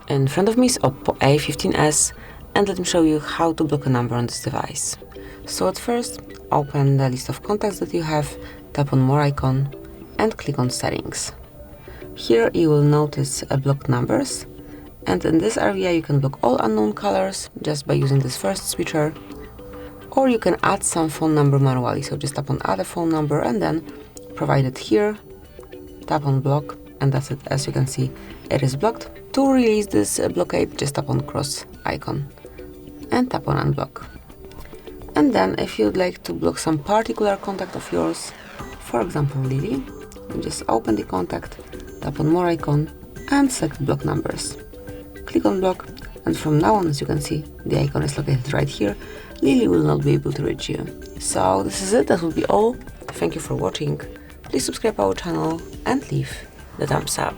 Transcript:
In front of me is OPPO A15s, and let me show you how to block a number on this device. So at first, open the list of contacts that you have, tap on More icon, and click on Settings. Here you will notice blocked numbers, and in this area you can block all unknown colors just by using this first switcher, or you can add some phone number manually. So just tap on Add a phone number and then provide it here, tap on Block, and that's it. As you can see, it is blocked. To release this blockade, just tap on cross icon and tap on Unblock. And then if you'd like to block some particular contact of yours, for example Lily, you just open the contact, tap on More icon and select Block Numbers. Click on Block, and from now on, as you can see, the icon is located right here. Lily will not be able to reach you. So this is it, that will be all. Thank you for watching. Please subscribe our channel and leave the thumbs up.